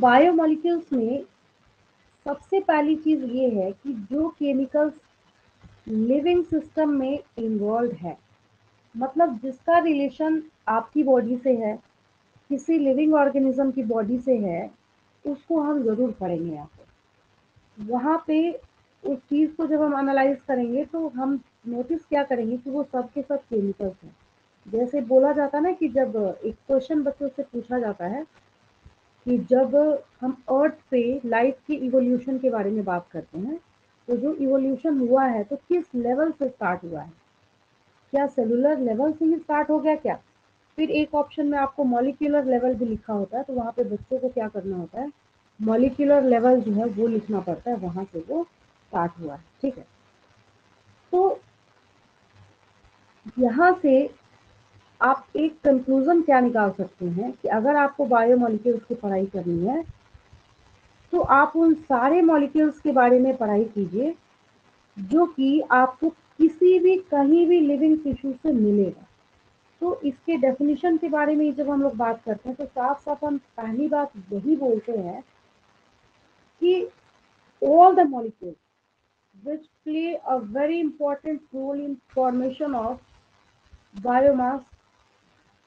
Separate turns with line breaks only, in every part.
Biomolecules में सबसे पहली चीज ये है कि जो केमिकल्स लिविंग सिस्टम में इन्वॉल्व है, मतलब जिसका रिलेशन आपकी बॉडी से है, किसी लिविंग ऑर्गेनिज्म की बॉडी से है, उसको हम जरूर पढ़ेंगे यहाँ पे। वहाँ पे उस चीज को जब हम एनालाइज करेंगे तो हम नोटिस क्या करेंगे कि वो सब के सब केमिकल्स हैं। जैसे बोला जाता है ना कि जब एक क्वेश्चन बच्चों से पूछा जाता है कि जब हम अर्थ पे लाइफ की इवोल्यूशन के बारे में बात करते हैं, तो जो इवोल्यूशन हुआ है तो किस लेवल से स्टार्ट हुआ है, क्या सेलुलर लेवल से ही स्टार्ट हो गया क्या? फिर एक ऑप्शन में आपको मॉलिक्यूलर लेवल भी लिखा होता है, तो वहाँ पे बच्चों को क्या करना होता है, मॉलिक्यूलर लेवल जो है वो लिखना पड़ता है, वहाँ से वो स्टार्ट हुआ है। ठीक है, तो यहाँ से आप एक कंक्लूजन क्या निकाल सकते हैं कि अगर आपको बायोमोलिक्यूल्स की पढ़ाई करनी है तो आप उन सारे मॉलिक्यूल्स के बारे में पढ़ाई कीजिए जो कि आपको किसी भी कहीं भी लिविंग टिश्यू से मिलेगा। तो इसके डेफिनेशन के बारे में जब हम लोग बात करते हैं तो साफ साफ हम पहली बात यही बोलते हैं कि all the molecules which play a very important role in formation of biomass।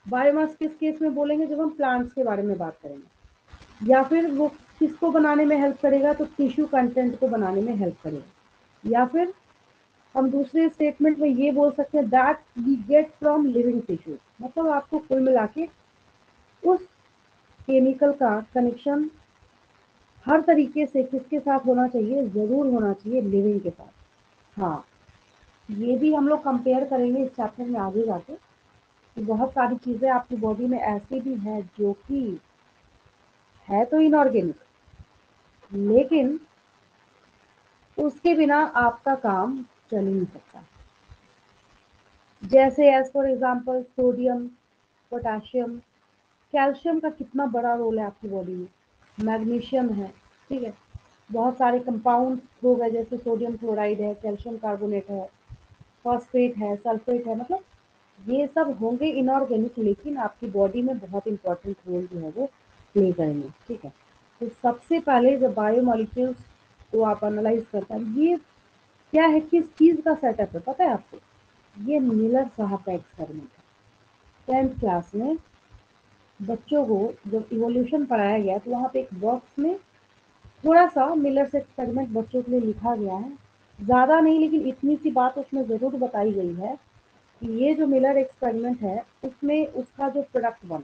Biomass किस केस में बोलेंगे, जब हम प्लांट्स के बारे में बात करेंगे, या फिर वो किसको बनाने में हेल्प करेगा, तो टिश्यू कंटेंट को बनाने में हेल्प करेगा, या फिर हम दूसरे स्टेटमेंट में ये बोल सकते हैं that we get from living tissue. मतलब आपको कुल मिला के उस केमिकल का कनेक्शन हर तरीके से किसके साथ होना चाहिए, जरूर होना चाहिए लिविंग के साथ। हाँ, ये भी हम लोग कंपेयर करेंगे इस चैप्टर में आगे जाके कि बहुत सारी चीजें आपकी बॉडी में ऐसी भी है जो कि है तो इनऑर्गेनिक, लेकिन उसके बिना आपका काम चल ही नहीं सकता। जैसे as for example sodium, potassium, calcium का कितना बड़ा रोल है आपकी बॉडी में, मैग्नीशियम है, ठीक है, बहुत सारे कंपाउंड हो गए जैसे सोडियम क्लोराइड है, कैल्शियम कार्बोनेट है, फॉस्फेट है, सल्फेट है, मतलब ये सब होंगे इनऑर्गेनिक, लेकिन आपकी बॉडी में बहुत इंपॉर्टेंट रोल जो है वो प्ले करेंगे। ठीक है, तो सबसे पहले जब बायोमोलिक्यूल्स को आप एनालाइज करते हैं, ये क्या है, किस चीज का सेटअप है पता है आपको, ये मिलर साहब का एक्सपेरिमेंट है। 10th क्लास में बच्चों को जब इवोल्यूशन पढ़ाया गया तो वहाँ पे एक बॉक्स में थोड़ा सा मिलर से एक्सपेरिमेंट बच्चों के लिए लिखा गया है, ज़्यादा नहीं, लेकिन इतनी सी बात उसमें ज़रूर बताई गई है कि ये जो मिलर एक्सपेरिमेंट है उसमें उसका जो प्रोडक्ट बना,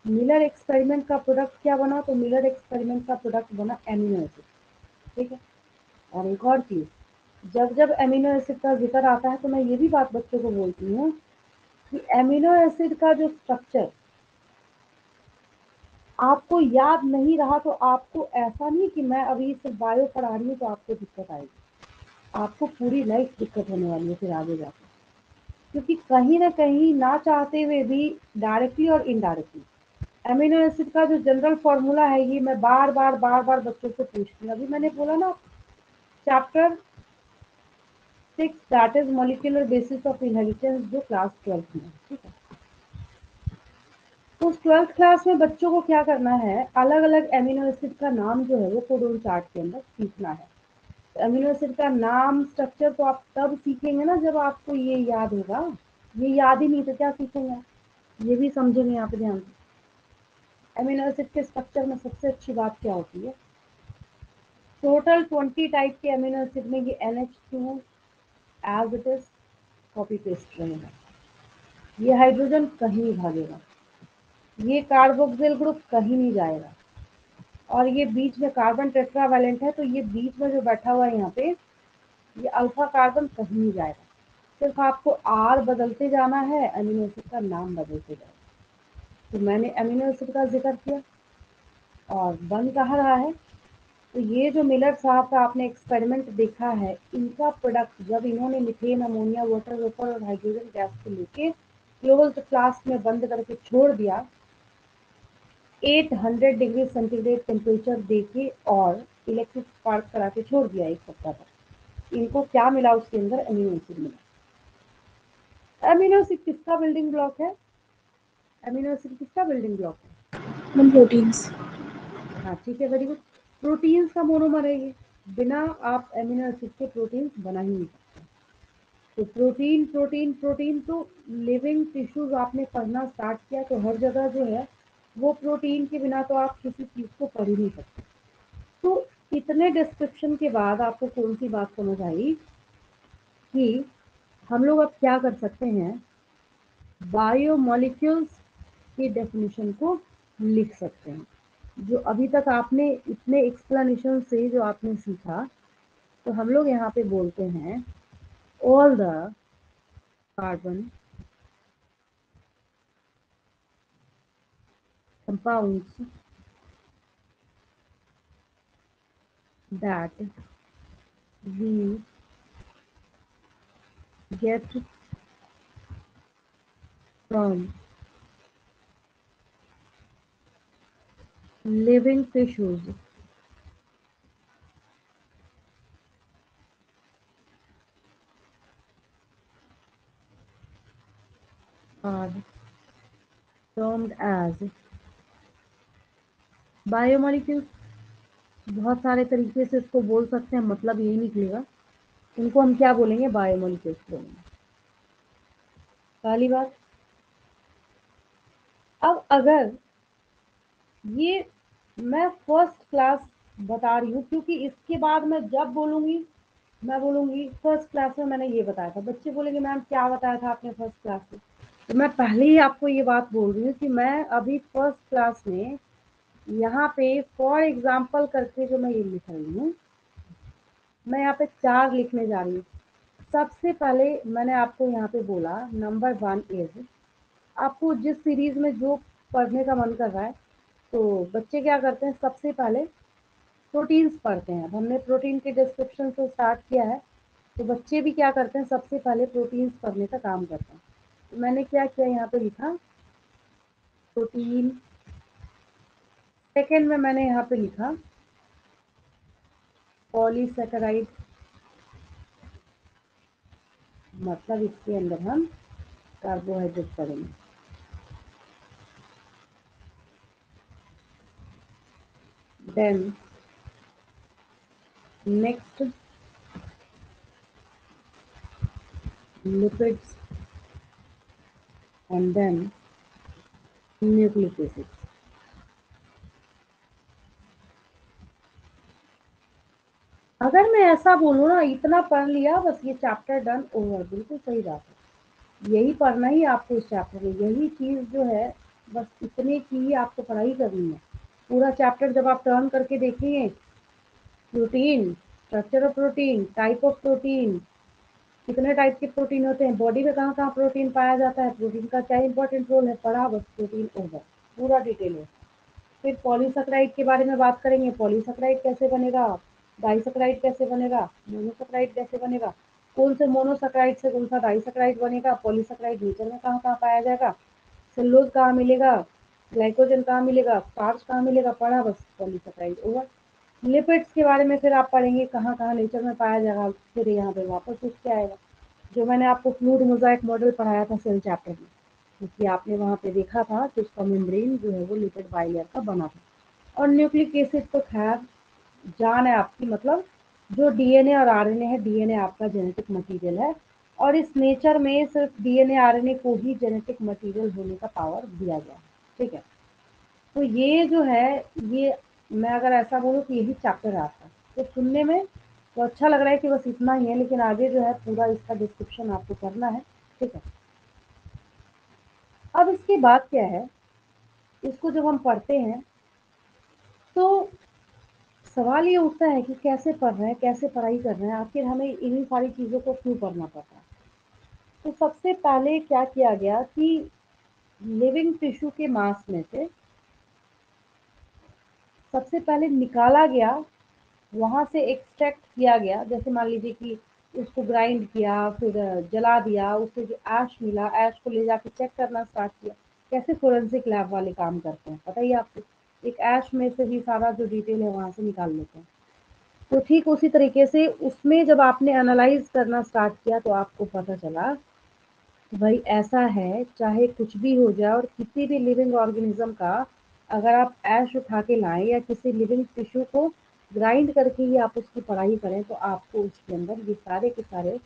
मिलर एक्सपेरिमेंट का प्रोडक्ट क्या बना, तो मिलर एक्सपेरिमेंट का प्रोडक्ट बना एमिनो एसिड। ठीक है, और एक और चीज़, जब जब एमिनो एसिड का जिक्र आता है तो मैं ये भी बात बच्चों को बोलती हूँ कि एमिनो एसिड का जो स्ट्रक्चर आपको याद नहीं रहा तो आपको ऐसा नहीं कि मैं अभी सिर्फ बायो पढ़ा रही हूँ तो आपको दिक्कत आएगी, आपको पूरी लाइफ दिक्कत होने वाली है फिर आगे जाकर, क्योंकि कहीं ना कहीं ना चाहते हुए भी डायरेक्टली और इनडायरेक्टली एमिनो एसिड का जो जनरल फॉर्मूला है ये मैं बार बार बच्चों से पूछती हूँ। अभी मैंने बोला ना chapter 6 that is molecular basis of inheritance, जो क्लास 12 में, ठीक है, उस 12th क्लास में बच्चों को क्या करना है, अलग अलग एमिनो एसिड का नाम जो है वो कोडोन चार्ट के अंदर सीखना है। अमीनो एसिड का नाम स्ट्रक्चर तो आप तब सीखेंगे ना जब आपको ये याद होगा, ये याद ही नहीं तो क्या सीखेंगे, ये भी समझेंगे यहाँ पे ध्यान से। अमीनो एसिड के स्ट्रक्चर में सबसे अच्छी बात क्या होती है, टोटल 20 टाइप के अमीनो एसिड में ये NH2 as it is copy paste रहेगा, ये हाइड्रोजन कहीं नहीं भागेगा, ये कार्बोक्सिल ग्रुप कहीं नहीं जाएगा, और ये बीच में कार्बन टेट्रावैलेंट है तो ये बीच में जो बैठा हुआ है यहाँ पे ये अल्फा कार्बन कहीं नहीं जाएगा, सिर्फ आपको R बदलते जाना है, अमीनो एसिड का नाम बदलते जाएगा। तो मैंने अमीनो एसिड का जिक्र किया और बन कहाँ रहा है, तो ये जो मिलर साहब का आपने एक्सपेरिमेंट देखा है, इनका प्रोडक्ट जब इन्होंने मीथेन, अमोनिया, वाटर वेपर और हाइड्रोजन गैस को लेके क्लोज्ड फ्लास्क में बंद करके छोड़ दिया 800 डिग्री सेंटीग्रेड टेम्परेचर देके और इलेक्ट्रिक स्पार्क करा के छोड़ दिया 1 सप्ताह तक, इनको क्या मिला उसके अंदर, अमीनो एसिड मिला। अमीनो एसिड किसका बिल्डिंग ब्लॉक है, अमीनो एसिड किसका बिल्डिंग ब्लॉक है,
प्रोटीन्स।
हाँ ठीक है, वेरी गुड। प्रोटीन्स का मोनोमर है ये, बिना आप एमिनो एसिड के प्रोटीन्स बना ही नहीं सकते। तो प्रोटीन प्रोटीन प्रोटीन, तो लिविंग टिश्यूज आपने पढ़ना स्टार्ट किया तो हर जगह जो है वो प्रोटीन के बिना तो आप किसी चीज को पढ़ ही नहीं सकते। तो इतने डिस्क्रिप्शन के बाद आपको कौन सी बात समझ आई कि हम लोग अब क्या कर सकते हैं, बायोमोलिक्यूल्स की डेफिनेशन को लिख सकते हैं। जो अभी तक आपने इतने एक्सप्लेनेशन से जो आपने सीखा, तो हम लोग यहाँ पे बोलते हैं all the carbon compounds that we get from living tissues are termed as biomolecules. बहुत सारे तरीके से इसको बोल सकते हैं, मतलब यही निकलेगा। इनको हम क्या बोलेंगे, बायोमोलिक्यूल्स बोलेंगे। पहली बात। अब अगर ये मैं फर्स्ट क्लास बता रही हूँ, क्योंकि इसके बाद मैं जब बोलूंगी, मैं बोलूंगी फर्स्ट क्लास में मैंने ये बताया था, बच्चे बोलेंगे मैम क्या बताया था आपने फर्स्ट क्लास में। तो मैं पहले ही आपको ये बात बोल रही हूँ कि मैं अभी फर्स्ट क्लास में यहाँ पे फॉर एग्जाम्पल करके जो मैं ये लिख रही हूँ, मैं यहाँ पे 4 लिखने जा रही हूँ। सबसे पहले मैंने आपको यहाँ पे बोला नंबर 1 इज, आपको जिस सीरीज में जो पढ़ने का मन कर रहा है, तो बच्चे क्या करते हैं, सबसे पहले प्रोटीन्स पढ़ते हैं। अब हमने प्रोटीन के डिस्क्रिप्शन से स्टार्ट किया है, तो बच्चे भी क्या करते हैं, सबसे पहले प्रोटीन्स पढ़ने का काम करते हैं। तो मैंने क्या किया, यहाँ पे लिखा प्रोटीन। सेकेंड में मैंने यहाँ पे लिखा पॉलीसेकेराइड, मतलब इसके अंदर हम कार्बोहाइड्रेट पढ़ेंगे। Then next lipids and then nucleic acids. अगर मैं ऐसा बोलूँ ना, इतना पढ़ लिया बस, ये चैप्टर डन ओवर, बिल्कुल सही बात है। यही पढ़ना ही आपको इस चैप्टर में, यही चीज जो है, बस इतने की ही आपको पढ़ाई करनी है। पूरा चैप्टर जब आप टर्न करके देखेंगे, protein, structure of protein, type of protein, कितने टाइप के प्रोटीन होते हैं, बॉडी में कहाँ कहाँ प्रोटीन पाया जाता है, प्रोटीन का क्या इंपॉर्टेंट रोल है, पढ़ा बस, प्रोटीन ओवर, पूरा डिटेल है। फिर पॉलीसेकेराइड के बारे में बात करेंगे, पॉलीसेकेराइड कैसे बनेगा, डाइसेकेराइड कैसे बनेगा, मोनोसेकेराइड कैसे बनेगा, कौन से मोनोसेकेराइड से कौन सा डाइसेकेराइड बनेगा, पॉलीसेकेराइड नेचर में कहाँ कहाँ पाया जाएगा, सेलुलोज कहाँ मिलेगा, ग्लाइकोजन कहाँ मिलेगा, स्टार्च कहाँ मिलेगा, पढ़ा बस, पॉलीसेकेराइड ओवर। लिपिड्स के बारे में फिर आप पढ़ेंगे कहाँ कहाँ नेचर में पाया जाएगा, फिर यहाँ पे वापस उठ के आएगा। जो मैंने आपको फ्लूइड मोजाइक मॉडल पढ़ाया था सेल चैप्टर में, क्योंकि आपने वहाँ पे देखा था कि उसका मेम्ब्रेन जो है वो लिपिड बाइलेयर का बना था। और न्यूक्लिक एसिड तो खैर जान है आपकी, मतलब जो डीएनए और आरएनए है, डीएनए आपका जेनेटिक मटेरियल है, और इस नेचर में सिर्फ डीएनए आरएनए को ही जेनेटिक मटेरियल होने का पावर दिया गया है। ठीक है, तो ये जो है, ये मैं अगर ऐसा बोलूँ कि यही चैप्टर है आपका, तो सुनने में तो अच्छा लग रहा है कि बस इतना ही है, लेकिन आगे जो है पूरा इसका डिस्क्रिप्शन आपको करना है। ठीक है, अब इसके बाद क्या है, इसको जब हम पढ़ते हैं तो सवाल ये उठता है कि कैसे पढ़ रहे हैं, कैसे पढ़ाई कर रहे हैं, आखिर हमें इन्हीं सारी चीज़ों को क्यों पढ़ना पड़ता है। तो सबसे पहले क्या किया गया कि लिविंग टिश्यू के मास में से सबसे पहले निकाला गया, वहाँ से एक्सट्रैक्ट किया गया, जैसे मान लीजिए कि उसको ग्राइंड किया, फिर जला दिया, उससे जो ऐश मिला, ऐश को ले जाके चेक करना स्टार्ट किया। कैसे फोरेंसिक लैब वाले काम करते हैं पता ही आपको, एक ऐश में से ही सारा जो डिटेल है वहाँ से निकाल लेते हैं। तो ठीक उसी तरीके से उसमें जब आपने एनालाइज करना स्टार्ट किया, तो आपको पता चला कि भाई ऐसा है, चाहे कुछ भी हो जाए और किसी भी लिविंग ऑर्गेनिज्म का अगर आप ऐश उठा के लाएं या किसी लिविंग टिश्यू को ग्राइंड करके ही आप उसकी पढ़ाई करें तो आपको उसके अंदर ये सारे के सारे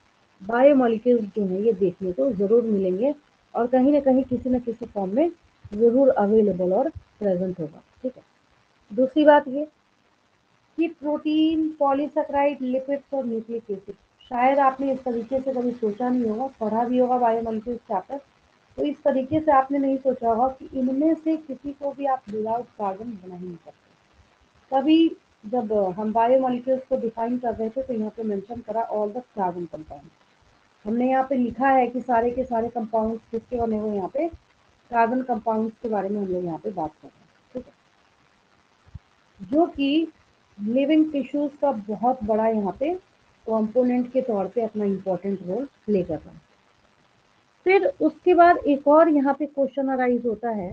बायोमोलिक्यूल्स जो हैं ये देखने को ज़रूर मिलेंगे और कहीं ना कहीं किसी न किसी फॉर्म में ज़रूर अवेलेबल और प्रेजेंट होगा। ठीक है, दूसरी बात ये कि प्रोटीन, पॉलीसेकेराइड, लिपिड्स और न्यूक्लिक एसिड, शायद आपने इस तरीके से कभी सोचा नहीं होगा, पढ़ा भी होगा बायोमोलिक्यूल्स चैप्टर, तो इस तरीके से आपने नहीं सोचा होगा कि इनमें से किसी को भी आप विदाउट कार्बन बना ही नहीं सकते। तभी जब हम बायोमोलिक्यूल्स को डिफाइन कर रहे थे तो यहाँ पे मेंशन करा ऑल द कार्बन कंपाउंड। हमने यहाँ पे लिखा है कि सारे के सारे कंपाउंड्स किसके बने हुए, यहाँ पे कार्बन कंपाउंड्स के बारे में हम लोग यहाँ पे बात कर रहे हैं। ठीक है, जो कि लिविंग टिश्यूज का बहुत बड़ा यहाँ पे कंपोनेंट के तौर पे अपना इम्पोर्टेंट रोल प्ले कर रहा है। फिर उसके बाद एक और यहाँ पे क्वेश्चन अराइज होता है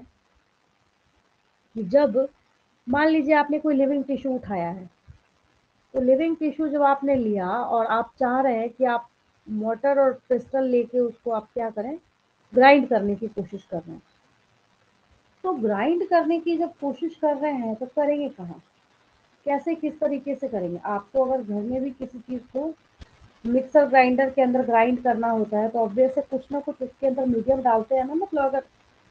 कि जब मान लीजिए आपने कोई लिविंग टिश्यू उठाया है, तो लिविंग टिश्यू जब आपने लिया और आप चाह रहे हैं कि आप मोटर और पिस्टल लेके उसको आप क्या करें, ग्राइंड करने की कोशिश कर रहे हैं, तो ग्राइंड करने की जब कोशिश कर रहे हैं तो करेंगे कहाँ, कैसे, किस तरीके से करेंगे? आपको अगर घर में भी किसी चीज़ को मिक्सर ग्राइंडर के अंदर ग्राइंड करना होता है तो ऑब्वियस है कुछ ना कुछ उसके अंदर मीडियम डालते हैं ना, मतलब अगर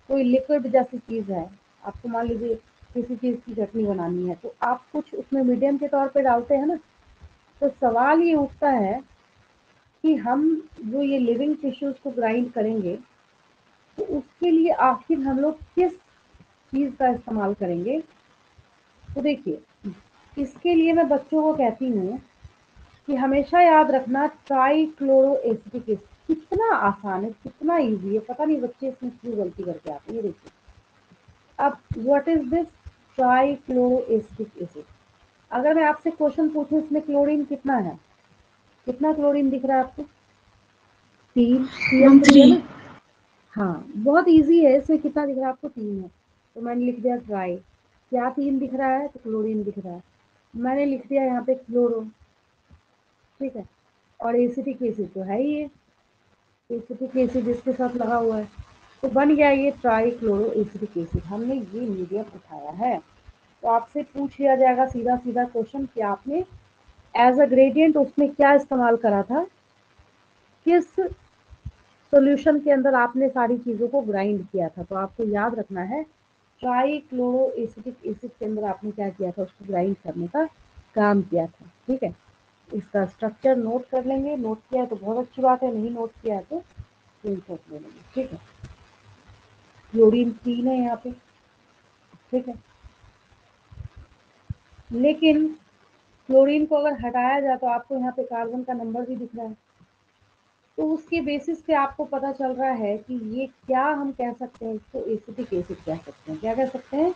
कोई लिक्विड जैसी चीज़ है, आपको मान लीजिए किसी चीज़ की चटनी बनानी है तो आप कुछ उसमें मीडियम के तौर पे डालते हैं ना। तो सवाल ये उठता है कि हम जो ये लिविंग टिश्यूज को ग्राइंड करेंगे तो उसके लिए आखिर हम लोग किस चीज़ का इस्तेमाल करेंगे। तो देखिए, इसके लिए मैं बच्चों को कहती हूँ कि हमेशा याद रखना ट्राइक्लोरो एसिटिक एसिड, कितना आसान है, कितना इजी है, पता नहीं बच्चे इसमें क्यों गलती करके आते हैं। ये देखिए, अब what is this trichloro acetic acid, अगर मैं आपसे क्वेश्चन पूछूं इसमें क्लोरीन कितना है, कितना क्लोरीन दिख रहा है आपको? 3, CH3 है
3.
ना। हाँ, बहुत इजी है, इसमें कितना दिख रहा है आपको? 3 है, तो मैंने लिख दिया ट्राई, क्या 3 दिख रहा है? तो क्लोरीन दिख रहा है, मैंने लिख दिया यहाँ पे क्लोरो। ठीक है, और एसिटिक एसिड तो है ही है, एसिटिक एसिड इसके साथ लगा हुआ है, तो बन गया ये ट्राइक्लोरो एसिटिक एसिड। हमने ये मीडियम उठाया है, तो आपसे पूछ लिया जाएगा सीधा सीधा क्वेश्चन कि आपने एज अ ग्रेडियंट उसमें क्या इस्तेमाल करा था, किस सॉल्यूशन के अंदर आपने सारी चीज़ों को ग्राइंड किया था। तो आपको याद रखना है ट्राइक्लोरो एसिटिक एसिड के अंदर आपने क्या किया था, उसको ग्राइंड करने का काम किया था। ठीक है, इसका स्ट्रक्चर नोट कर लेंगे, नोट किया है तो बहुत अच्छी बात है, नहीं नोट किया है तो स्क्रीनशॉट ले लेंगे। ठीक है, क्लोरीन 3 है यहाँ पे। ठीक है, लेकिन क्लोरीन को अगर हटाया जाए तो आपको यहाँ पे कार्बन का नंबर भी दिख रहा है, तो उसके बेसिस पे आपको पता चल रहा है कि ये क्या हम कह सकते हैं, इसको एसिटिक एसिड कह सकते हैं। क्या कह सकते हैं?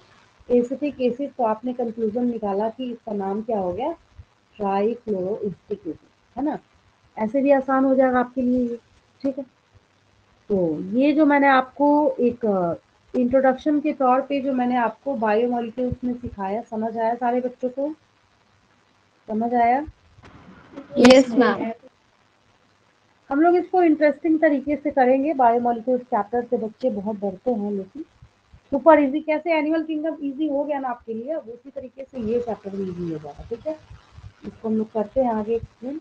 Acetic acid. तो आपने कंक्लूजन निकाला कि इसका नाम क्या हो गया, ट्राइक्लोरो एसिटिक एसिड, है ना। ऐसे भी आसान हो जाएगा आपके लिए ये। ठीक है, तो ये जो मैंने आपको एक इंट्रोडक्शन के तौर पे जो मैंने आपको बायोमोलिक्यूल्स में सिखाया, समझ आया सारे बच्चों को? समझ आया?
Yes, ma'am.
हम लोग इसको इंटरेस्टिंग तरीके से करेंगे। बायोमोलिक्यूल्स चैप्टर से बच्चे बहुत डरते हैं, लेकिन सुपर इजी, कैसे एनिमल किंगडम इजी हो गया ना आपके लिए, अब उसी तरीके से ये चैप्टर भी इजी हो जाएगा। ठीक है, इसको हम लोग करते हैं आगे एक्सप्लेन।